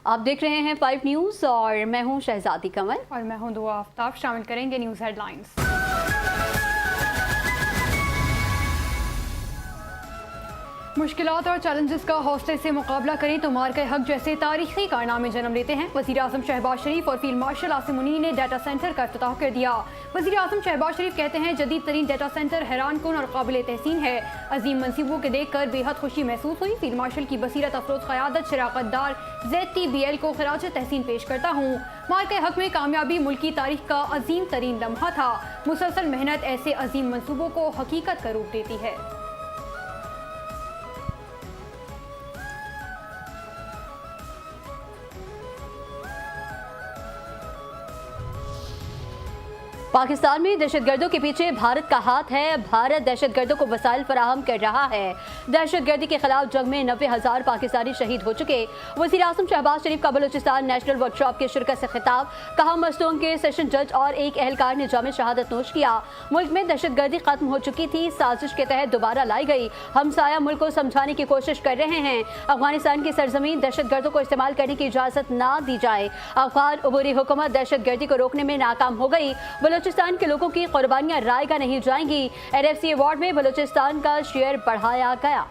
आप देख रहे हैं 5 न्यूज़ और मैं हूं शहजादी कमल और मैं हूं दुआ आफ्ताब। शामिल करेंगे न्यूज़ हेडलाइंस। मुश्किलात और चैलेंजेस का हौसले से मुकाबला करें तो मार्के हक जैसे तारीखी कारनामे जन्म लेते हैं। वज़ीर आज़म शहबाज शरीफ और फील्ड मार्शल आसिम मुनीर ने डाटा सेंटर का इफ्तिताह कर दिया। वज़ीर आज़म शहबाज शरीफ कहते हैं जदीद तरीन डाटा सेंटर हैरान कुन और काबिल तहसीन है। अजीम मनसूबों के देख कर बेहद खुशी महसूस हुई। फील्ड मार्शल की बसीरत अफरोज क़यादत शराकत दार ZTBL को खराज तहसीन पेश करता हूँ। मार्के हक में कामयाबी मुल्क की तारीख का अजीम तरीन लम्हा था। मुसलसल मेहनत ऐसे अजीम मनसूबों को हकीकत का रूप देती है। पाकिस्तान में दहशतगर्दों के पीछे भारत का हाथ है। भारत दहशतगर्दों को वसाइल फराहम कर रहा है। दहशतगर्दी के खिलाफ जंग में 90,000 पाकिस्तानी शहीद हो चुके। वज़ीर आज़म शहबाज शरीफ का बलूचिस्तान नेशनल वर्कशॉप की शिरकत से खिताब। कहा मस्तूम के सेशन जज और एक एहलकार ने जामे शहादत नोश किया। मुल्क में दहशतगर्दी खत्म हो चुकी थी, साजिश के तहत दोबारा लाई गई। हमसाया मुल्क को समझाने की कोशिश कर रहे हैं। अफगानिस्तान की सरजमीन दहशतगर्दों को इस्तेमाल करने की इजाज़त ना दी जाए। अफगान अबूरी हुकूमत दहशतगर्दी को रोकने में नाकाम हो गई। बलूचिस्तान के लोगों की कुर्बानियां रायगा नहीं जाएंगी। NFC अवार्ड में बलूचिस्तान का शेयर बढ़ाया गया।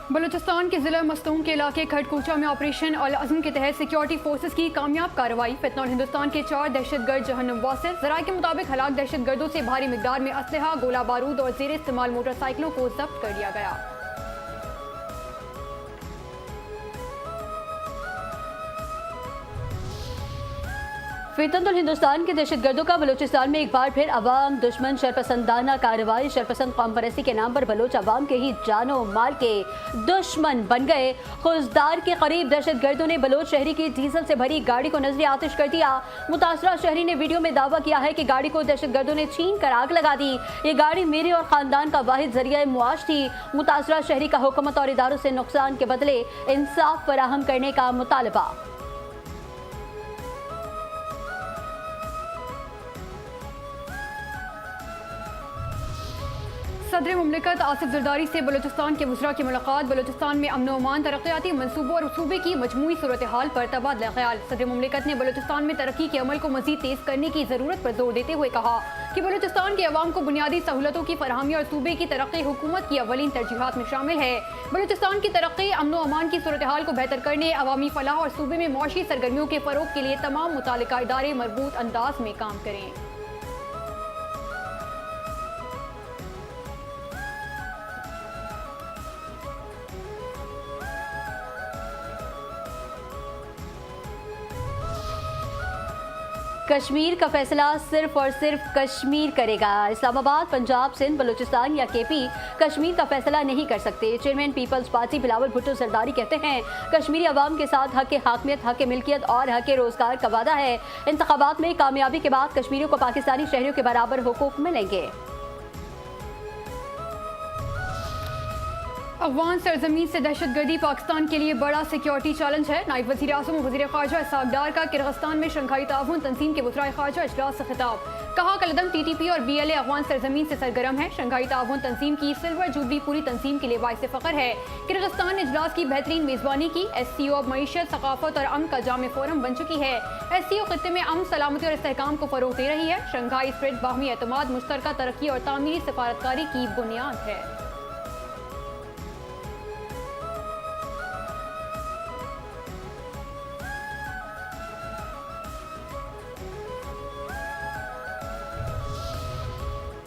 बलूचिस्तान के जिला मस्तूम के इलाके खड़कूचा में ऑपरेशन अल अज़म के तहत सिक्योरिटी फोर्सेस की कामयाब कार्रवाई। फितना और हिंदुस्तान के 4 दहशतगर्द जहन्नुम वासिल। ज़राए के मुताबिक हलाक दहशतगर्दों से भारी मिकदार में असलहा, गोला बारूद और जेर इस्तेमाल मोटरसाइकिलों को जब्त कर लिया गया। फितनतुल हिंदुस्तान के दहशतगर्दों का बलूचिस्तान में एक बार फिर अवाम दुश्मन शरपसंदाना कार्रवाई। शरपसंद कौम परस्ती के नाम पर बलोच अवाम के ही जानो माल के दुश्मन बन गए। खुजदार के करीब दहशतगर्दों ने बलोच शहरी की डीजल से भरी गाड़ी को नजर आतिश कर दिया। मुतासरा शहरी ने वीडियो में दावा किया है कि गाड़ी को दहशतगर्दों ने छीन कर आग लगा दी। ये गाड़ी मेरे और खानदान का वाहिद जरिया मुआश थी। मुतासरा शहरी का हुकूमत और इदारों से नुकसान के बदले इंसाफ फराहम करने का मुतालबा। सदर मुमलिकत आसिफ जरदारी से बलूचिस्तान के वज़रा की मुलाकात। बलूचिस्तान में अमन अमान, तरक्याती मनसूबों और सूबे की मजमूई सूरत हाल पर तबादला ख्याल। सदर मुमलिकत ने बलूचिस्तान में तरक्की के अमल को मजीद तेज करने की ज़रूरत पर जोर देते हुए कहा कि बलूचिस्तान के अवाम को बुनियादी सहूलतों की फराहमी और सूबे की तरक्की हुकूमत की अवलीन तरजीहात में शामिल है। बलूचिस्तान की तरक्की, अमन अमान की सूरत हाल को बेहतर करने, अवामी फलाह और सूबे में मौशी सरगर्मियों के फ़रोग के लिए तमाम मुतालिका इदारे मरबूत अंदाज में काम करें। कश्मीर का फैसला सिर्फ और सिर्फ कश्मीर करेगा। इस्लामाबाद, पंजाब, सिंध, बलूचिस्तान या KP कश्मीर का फैसला नहीं कर सकते। चेयरमैन पीपल्स पार्टी बिलावल भुट्टो जरदारी कहते हैं कश्मीरी अवाम के साथ हक हाकमियत, हक मिल्कियत और हक रोजगार का वादा है। इंतखाबात में कामयाबी के बाद कश्मीरियों को पाकिस्तानी शहरियों के बराबर हुकूक मिलेंगे। अफगान सरजमीन से दहशतगर्दी पाकिस्तान के लिए बड़ा सिक्योरिटी चैलेंज है। नायब वज़ीर आज़म और वज़ीर ख़ारजा इसहाक़ डार का किर्गिस्तान में शंघाई ताउन तंजीम के वज़राए ख़ारजा इजलास से खिताब। कहा कलदम TTP और BLA अफगान सरजमीन से सरगर्म है। शंघाई ताउन तंजीम की सिल्वर जुबली पूरी तंजीम के लिए बाइस फ़ख्र है। किर्गिस्तान ने इजलास की बेहतरीन मेज़बानी की। SCO अब मईशत, सकाफत और अमन का जामे फोरम बन चुकी है। SCO खित्ते में अमन, सलामती और इस्तेहकाम को फ़रोग़ दे रही है। शंघाई स्प्रिट बाहमी एतमाद, मुश्तरका तरक्की और तामीरी सफारतकारी की बुनियाद है।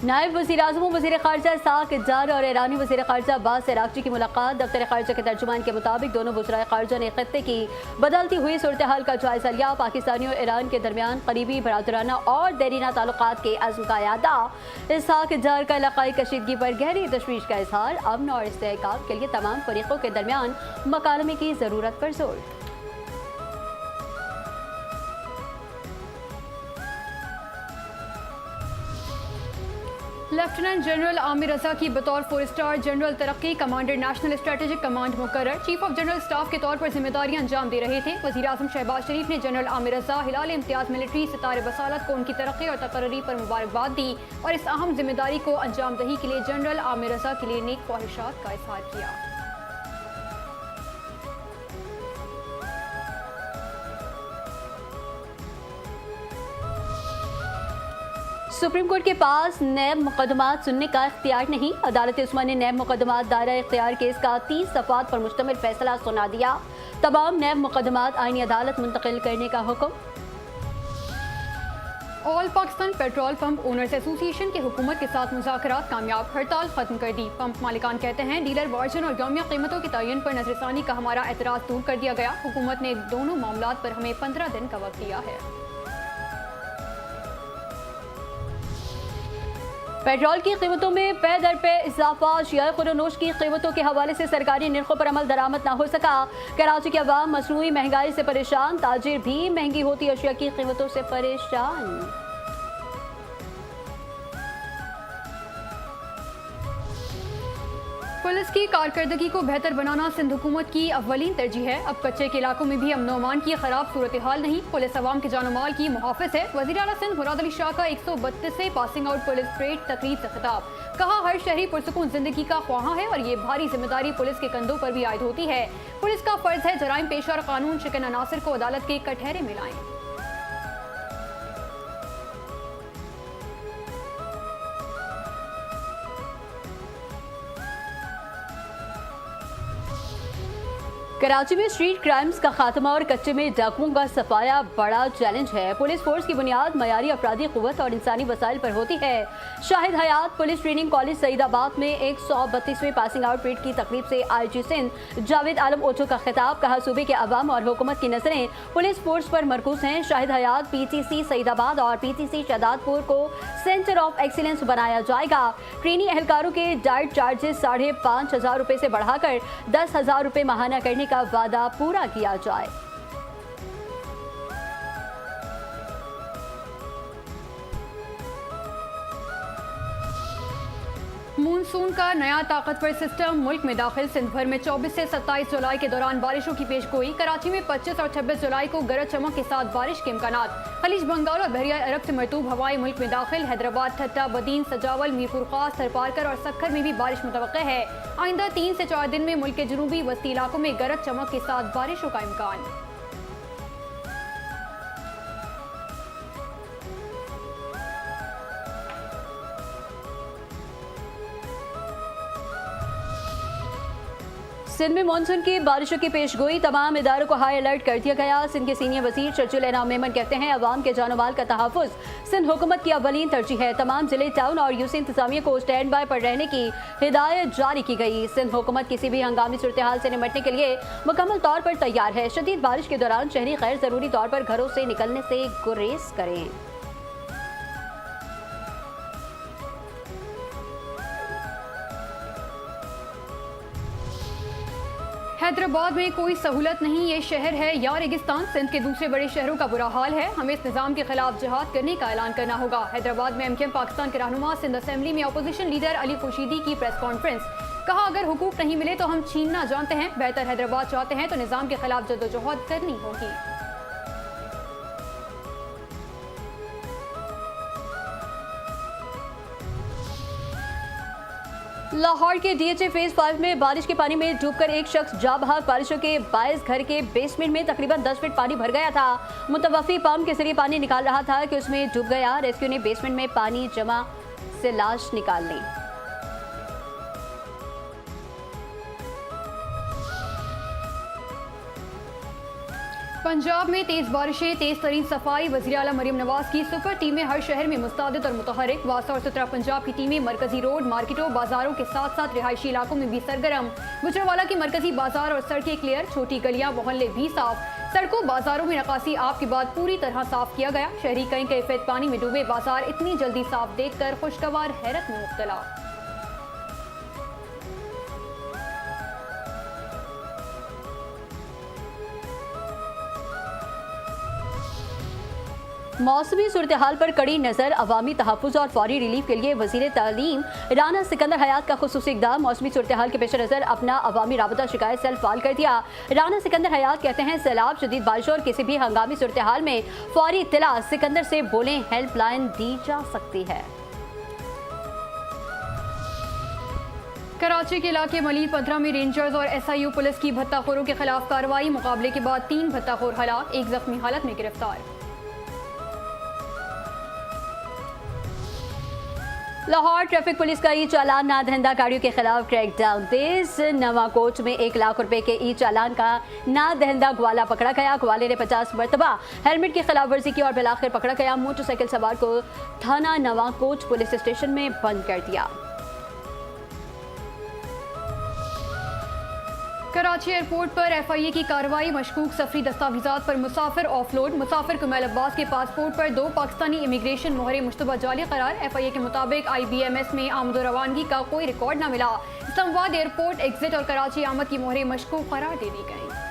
नायब वज़ीर आज़म और वज़ीर ख़ारजा इसहाक़ डार और ईरानी वज़ीर ख़ारजा अब्बास इराक़ची की मुलाकात। दफ्तर ख़ारजा के तर्जुमान के मुताबिक दोनों वज़राए ख़ारजा ने खित्ते की बदलती हुई सूरत हाल का जायज़ा लिया। पाकिस्तानी और ईरान के दरमियान करीबी, बरादराना और देरीना ताल्लुकात के अज़्म का यादा। इसहाक़ डार का इलाक़ाई कशीदगी पर गहरी तशवीश का इज़हार। अमन और इस्तेहकाम के लिए तमाम फ़रीक़ों के दरमियान मकालमे की ज़रूरत पर जोर। लेफ्टिनेंट जनरल आमिर रजा की बतौर 4 स्टार जनरल तरक्की कमांडर नेशनल स्ट्रेटेजिक कमांड मुकर्रर। चीफ ऑफ जनरल स्टाफ के तौर पर जिम्मेदारियां अंजाम दे रहे थे। वज़ीर आज़म शहबाज शरीफ ने जनरल आमिर रजा हिलाल इम्तियाज मिलिट्री सितारे बसालत को उनकी तरक्की और तकर्री पर मुबारकबाद दी और इस अहम जिम्मेदारी को अंजाम दही के लिए जनरल आमिर रजा के लिए नेक ख्वाहिशात का इजहार किया। सुप्रीम कोर्ट के पास नैब मुकदमात सुनने का इख्तियार नहीं। अदालत उस्मा ने नैब मुकदमात दायरा इख्तियार केस का 30 सफ़ात पर मुश्तमिल फैसला सुना दिया। तमाम नैब मुकदमात आईनी अदालत मुंतकिल करने का हुक्म। All Pakistan petrol pump owners association के हुकूमत के साथ मुज़ाकरात कामयाब, हड़ताल खत्म कर दी। पंप मालिकान कहते हैं डीलर मार्जिन और यौमिया कीमतों के तयन पर नजरसानी का हमारा एतराज़ दूर कर दिया गया। हुकूमत ने दोनों मामलात पर हमें 15 दिन का वक्त दिया है। पेट्रोल की कीमतों में पे दर पे इजाफा, शिया खुरोनोश की कीमतों के हवाले से सरकारी निर्खों पर अमल दरामद न हो सका। कराची के अवाम मसनूई महंगाई से परेशान, ताजिर भी महंगी होती अशिया की कीमतों से परेशान। पुलिस की कारकर्दगी को बेहतर बनाना सिंध हुकूमत की अव्वलीन तरजीह है। अब कच्चे के इलाकों में भी अमन अमान की खराब सूरत हाल नहीं। पुलिस अवाम के जानो माल की मुहाफिज है। वज़ीर आला सिंध मुराद अली शाह का 132 से पासिंग आउट पुलिस परेड तकरीब से खिताब। कहा हर शहरी पुरसुकून जिंदगी का ख्वाहा है और ये भारी जिम्मेदारी पुलिस के कंधों पर भी आयद होती है। पुलिस का फर्ज है जराइम पेशा और कानून शिकन अनासर को अदालत के कटहरे में लाएं। कराची में स्ट्रीट क्राइम्स का खात्मा और कच्चे में डाकुओं का सफाया बड़ा चैलेंज है। पुलिस फोर्स की बुनियाद मयारी अफराधी कुव्वत और इंसानी वसाइल पर होती है। शाहिद हयात पुलिस ट्रेनिंग कॉलेज सईदाबाद में 132वें पासिंग आउट परेड की तकरीब से आईजी सिंध जावेद आलम ओचो का खिताब। कहा सूबे के अवाम और हुकूमत की नजरें पुलिस फोर्स पर मरकूज हैं। शाहिद हयात पीटीसी सईदाबाद और पीटीसी शहदादपुर को सेंटर ऑफ एक्सीलेंस बनाया जाएगा। ट्रेनी एहलकारों के डाइट चार्जेस 5,500 रुपए से बढ़ाकर 10,000 रुपए माहाना करने का वादा पूरा किया जाए। मानसून का नया ताकतवर सिस्टम मुल्क में दाखिल। सिंध भर में 24 से 27 जुलाई के दौरान बारिशों की पेशगोई। कराची में 25 और 26 जुलाई को गरज चमक के साथ बारिश के इम्कानात। खलीज बंगाल और बहरिया अरब से मरतूब हवाएं मुल्क में दाखिल। हैदराबाद, ठट्टा, बदीन, सजावल, मीरपुर खास, थरपारकर और सक्खर में भी बारिश मुतवक्किल है। आइंदा 3 से 4 दिन में मुल्क के जनूबी वस्ती इलाकों में गरज चमक के साथ बारिशों का इम्कान। सिंध में मानसून की बारिशों की पेशगोई। तमाम इदारों को हाई अलर्ट कर दिया गया। सिंध के सीनियर वजीर चर्चुल इनाम मेमन कहते हैं अवाम के जानो माल का तहफ़्फ़ुज़ सिंध हुकूमत की अव्वलीन तरजीह है। तमाम जिले, टाउन और यूसी इंतजामिया को स्टैंड बाय पर रहने की हिदायत जारी की गई। सिंध हुकूमत किसी भी हंगामी सूरत हाल से निपटने के लिए मुकम्मल तौर पर तैयार है। शदीद बारिश के दौरान शहरी गैर ज़रूरी तौर पर घरों से निकलने से गुरेज करें। हैदराबाद में कोई सहूलत नहीं, ये शहर है या रेगिस्तान। सिंध के दूसरे बड़े शहरों का बुरा हाल है। हमें इस निज़ाम के खिलाफ जिहाद करने का ऐलान करना होगा। हैदराबाद में एमकेएम पाकिस्तान के रहनुमा सिंध असेंबली में अपोजिशन लीडर अली खुर्शीदी की प्रेस कॉन्फ्रेंस। कहा अगर हुकूक नहीं मिले तो हम छीनना जानते हैं, बेहतर हैदराबाद चाहते हैं तो निज़ाम के खिलाफ जद्दोजहद करनी होगी। लाहौर के डीएचए फेज 5 में बारिश के पानी में डूबकर एक शख्स जा बहा। बारिशों के बायस घर के बेसमेंट में तकरीबन 10 फीट पानी भर गया था। मुतवफ़ी पंप के जरिए पानी निकाल रहा था कि उसमें डूब गया। रेस्क्यू ने बेसमेंट में पानी जमा से लाश निकाल ली। पंजाब में तेज बारिशें, तेज तरीन सफाई। वज़ीर आला मरीम नवाज की सुपर टीमें हर शहर में मुस्तैद और मुतहरिक। वासा और सुथरा पंजाब की टीमें मरकजी रोड, मार्केटों, बाजारों के साथ साथ रिहायशी इलाकों में भी सरगर्म। गुजरावाला की मरकजी बाजार और सड़कें क्लियर, छोटी गलियां, मोहल्ले भी साफ। सड़कों बाजारों में नकासी आप के बाद पूरी तरह साफ किया गया। शहरी कई कैफियत पानी में डूबे बाजार इतनी जल्दी साफ देखकर खुशगवार हैरत में मुब्तला। मौसमी सूरत हाल पर कड़ी नजर, अवामी तहफ़्फ़ुज़ और फौरी रिलीफ के लिए वज़ीर तालीम राना सिकंदर हयात का खुसूसी इक़दाम। मौसमी सूरत हाल के पेश नज़र अपना अवामी राबता शिकायत सेल फाल कर दिया। राना सिकंदर हयात कहते हैं, सैलाब, शदीद बारिश और किसी भी हंगामी सूरत हाल में फौरी इत्तला सिकंदर से बोलें, हेल्पलाइन दी जा सकती है। कराची के इलाके मलीद 15 में रेंजर्स और SIU पुलिस की भत्ताखोरों के खिलाफ कार्रवाई। मुकाबले के बाद 3 भत्ताखोर हलाक, 1 जख्मी हालत में गिरफ्तार। लाहौर ट्रैफिक पुलिस का ई चालान नादहिंदा गाड़ियों के खिलाफ क्रैकडाउन तेज। नवा कोच में 1 लाख रुपए के ई चालान का नादहिंदा ग्वाला पकड़ा गया। ग्वाले ने 50 मरतबा हेलमेट की खिलाफ वर्जी की और बिलाखिर पकड़ा गया। मोटरसाइकिल सवार को थाना नवा कोच पुलिस स्टेशन में बंद कर दिया। कराची एयरपोर्ट पर FIA की कार्रवाई। मशकूक सफरी दस्तावेजात पर मुसाफिर ऑफलोड। मुसाफिर कुमैल अब्बास के पासपोर्ट पर 2 पाकिस्तानी इमिग्रेशन मोहरे मुश्तबा जाली करार। FIA के मुताबिक IBMS में आमद व रवानगी का कोई रिकॉर्ड न मिला। इस्लामाबाद एयरपोर्ट एग्जिट और कराची आमद की मोहरे मशकूक करार दे दी गई।